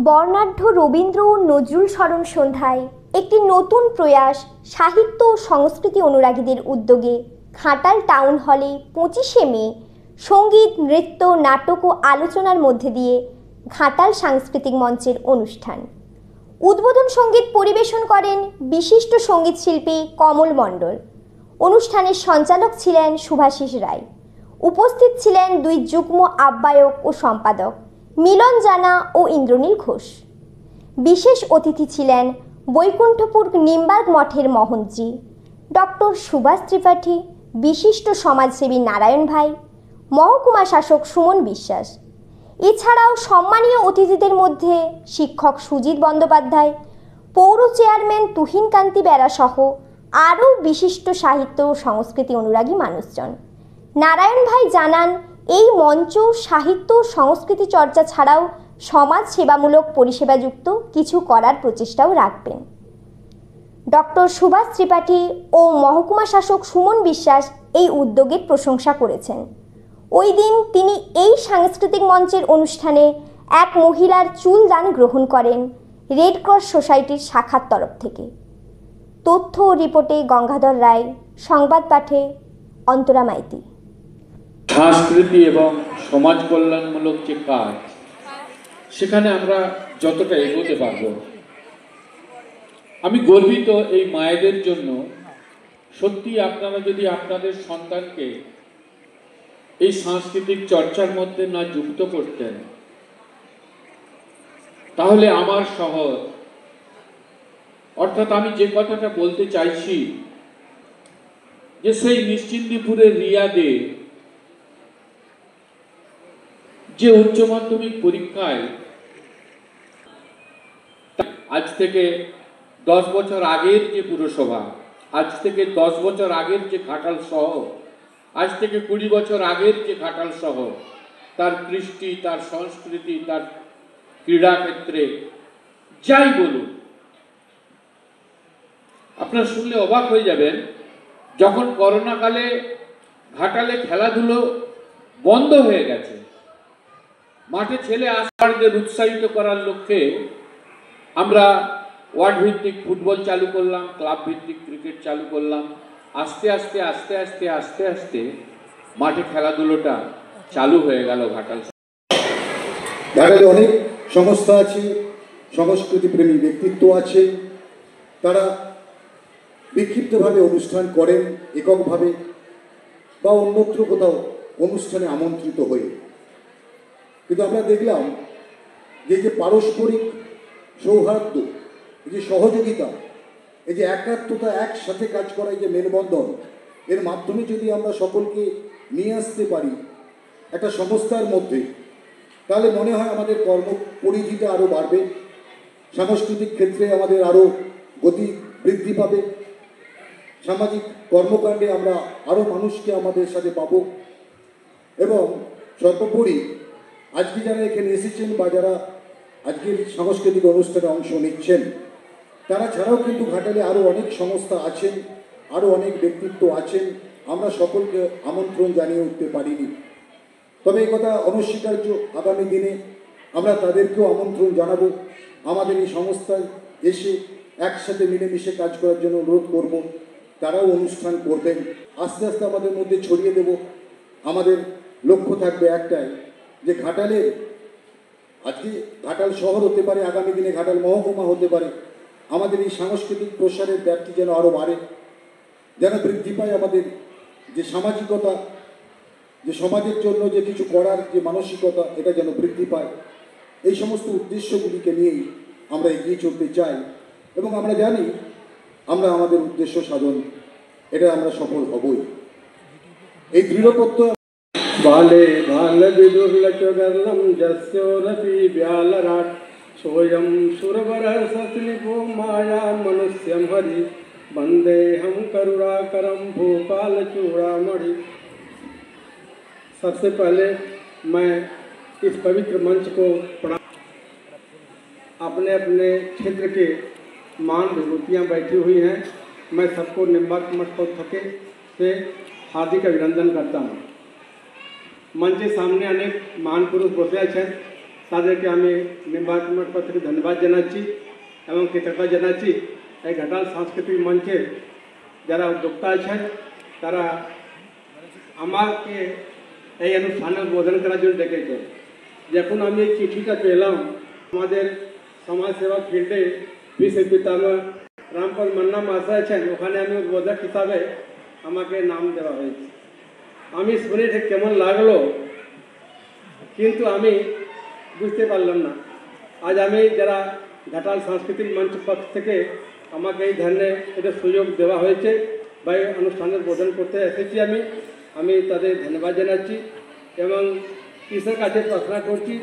বর্ণাঢ্য রবীন্দ্র ও নজরুল স্মরণ সন্ধ্যায় একটি নতুন প্রয়াস সাহিত্য ও সংস্কৃতি অনুরাগীদের উদ্যোগে ঘাটাল টাউন হলে 25শে মে সঙ্গীত, নৃত্য, নাটক ও আলোচনার মধ্যে দিয়ে ঘাটাল সাংস্কৃতিক মঞ্চের অনুষ্ঠান। উদ্বোধন সঙ্গীত পরিবেশন করেন বিশিষ্ট সঙ্গীত শিল্পী কমল মণ্ডল। অনুষ্ঠানের সঞ্চালক ছিলেন শুভাশিস রায়। উপস্থিত ছিলেন দুই যুগ্ম আহ্বায়ক ও সম্পাদক মিলন জানা ও ইন্দ্রনীল ঘোষ। বিশেষ অতিথি ছিলেন বৈকুণ্ঠপুর নিমবার্গ মঠের মহন্তজি ডক্টর সুভাষ ত্রিপাঠী, বিশিষ্ট সমাজসেবী নারায়ণ ভাই, মহকুমা শাসক সুমন বিশ্বাস। এছাড়াও সম্মানীয় অতিথিদের মধ্যে শিক্ষক সুজিত বন্দ্যোপাধ্যায়, পৌর চেয়ারম্যান তুহিন কান্তি বেরা সহ আরও বিশিষ্ট সাহিত্য ও সংস্কৃতি অনুরাগী মানুষজন। নারায়ণ ভাই জানান, এই মঞ্চ সাহিত্য ও সংস্কৃতি চর্চা ছাড়াও সমাজ সেবামূলক পরিষেবাযুক্ত কিছু করার প্রচেষ্টাও রাখবেন। ডক্টর সুভাষ ত্রিপাঠী ও মহকুমা শাসক সুমন বিশ্বাস এই উদ্যোগের প্রশংসা করেছেন। ওই দিন তিনি এই সাংস্কৃতিক মঞ্চের অনুষ্ঠানে এক মহিলার চুল দান গ্রহণ করেন রেড ক্রস সোসাইটির শাখার তরফ থেকে। তথ্য ও রিপোর্টে গঙ্গাধর রায়, সংবাদ পাঠে অন্তরা মাইতি। সংস্কৃতি এবং সমাজ কল্যাণমূলক যে কাজ, সেখানে আমরা যতটা এগোতে পারব। আমি গর্বিত এই মায়েদের জন্য। সত্যি আপনারা যদি আপনাদের সন্তানকে এই সাংস্কৃতিক চর্চার মধ্যে না যুক্ত করতেন, তাহলে আমার শহর, অর্থাৎ আমি যে কথাটা বলতে চাইছি, যে সেই নিশ্চিন্দিপুরের রিয়াদে যে উচ্চ মাধ্যমিক পরীক্ষায় আজ থেকে 10 বছর আগের যে পুরসভা, আজ থেকে 10 বছর আগের যে ঘাটাল শহর, আজ থেকে 20 বছর আগের যে ঘাটাল শহর, তার কৃষ্টি, তার সংস্কৃতি, তার ক্রীড়া ক্ষেত্রে যাই বলুন, আপনারা শুনলে অবাক হয়ে যাবেন, যখন করোনাকালে ঘাটালে খেলাধুলো বন্ধ হয়ে গেছে, মাঠে ছেলে আসবারদের উৎসাহিত করার লক্ষ্যে আমরা ওয়ার্ড ভিত্তিক ফুটবল চালু করলাম, ক্লাব ভিত্তিক ক্রিকেট চালু করলাম। আস্তে আস্তে আস্তে আস্তে আস্তে আস্তে মাঠে খেলাধুলোটা চালু হয়ে গেল ঘাটাল। ঘাটালে অনেক সংস্থা আছে, সংস্কৃতি প্রেমী ব্যক্তিত্ব আছে, তারা বিক্ষিপ্তভাবে অনুষ্ঠান করেন, এককভাবে বা অন্যত্র কোথাও অনুষ্ঠানে আমন্ত্রিত হয়ে। কিন্তু আমরা দেখলাম যে পারস্পরিক সৌহার্দ্য, এই যে সহযোগিতা, এই যে একাত্মতা, একসাথে কাজ করা, এই যে মেলবন্ধন, এর মাধ্যমে যদি আমরা সকলকে নিয়ে আসতে পারি একটা সংস্থার মধ্যে, তাহলে মনে হয় আমাদের কর্ম পরিধিটা আরও বাড়বে, সাংস্কৃতিক ক্ষেত্রে আমাদের আরও গতি বৃদ্ধি পাবে, সামাজিক কর্মকাণ্ডে আমরা আরও মানুষকে আমাদের সাথে পাব। এবং সর্বোপরি আজকে যারা এখানে এসেছেন বা যারা আজকের সাংস্কৃতিক অনুষ্ঠানে অংশ নিচ্ছেন, তারা ছাড়াও কিন্তু ঘাটালে আরও অনেক সংস্থা আছেন, আরও অনেক ব্যক্তিত্ব আছেন, আমরা সকলকে আমন্ত্রণ জানিয়ে উঠতে পারিনি। তবে এই কথা অনস্বীকার্য, আগামী দিনে আমরা তাদেরকেও আমন্ত্রণ জানাবো, আমাদের এই সংস্থায় এসে একসাথে মিলেমিশে কাজ করার জন্য অনুরোধ করব। তারাও অনুষ্ঠান করবেন, আস্তে আস্তে আমাদের মধ্যে ছড়িয়ে দেব। আমাদের লক্ষ্য থাকবে একটাই, যে ঘাটালের, আজকে ঘাটাল শহর হতে পারে, আগামী দিনে ঘাটাল মহকুমা হতে পারে, আমাদের এই সাংস্কৃতিক প্রসারের ব্যাপ্তি যেন আরও বাড়ে, যেন বৃদ্ধি পায় আমাদের যে সামাজিকতা, যে সমাজের জন্য যে কিছু করার যে মানসিকতা, এটা যেন বৃদ্ধি পায়। এই সমস্ত উদ্দেশ্যগুলিকে নিয়েই আমরা এগিয়ে চলতে চাই এবং আমরা জানি আমরা আমাদের উদ্দেশ্য সাধন, এটা আমরা সফল হবই। এই দৃঢ়পত্র बाले बाल विदुर्लचगर्णं जस्योरपि व्यालराट सोऽयं सुरवर सत्निपो माया मनुष्यं हरि वन्देऽहं करुणाकरं भूपालचूड़ामणि। सबसे पहले मैं इस पवित्र मंच को अपने अपने क्षेत्र के मान विभूतियाँ बैठी हुई हैं, मैं सबको निम्बार्क मठ से हार्दिक अभिनंदन करता हूँ। मंच के सामने अनेक महान पुरुष बसे हैं, তাদেরকে আমি নির্বাচন পক্ষ থেকে ধন্যবাদ জানাচ্ছি এবং কৃতজ্ঞতা জানাচ্ছি। এই ঘাটাল সাংস্কৃতিক মঞ্চের যারা উদ্যোক্তা আছেন তারা আমাকে এই অনুষ্ঠানে উদ্বোধন করার জন্য ডেকেছেন। যখন আমি এই চিঠিটা পেলাম, আমাদের সমাজসেবা ফিল্ডে বিশ্ব পিতামহ রামপদ মান্না মহাশয় আছেন, ওখানে আমি উদ্বোধক হিসাবে আমাকে নাম দেওয়া হয়েছে। আমি শুনে ঠিক কেমন লাগলো, কিন্তু আমি বুঝতে পারলাম না। আজ আমি যারা ঘাটাল সাংস্কৃতিক মঞ্চ পক্ষ থেকে আমাকে এই ধরনের একটা সুযোগ দেওয়া হয়েছে বা এই অনুষ্ঠানের উদ্বোধন করতে এসেছি, আমি তাদের ধন্যবাদ জানাচ্ছি এবং ঈশ্বরের কাছে প্রার্থনা করছি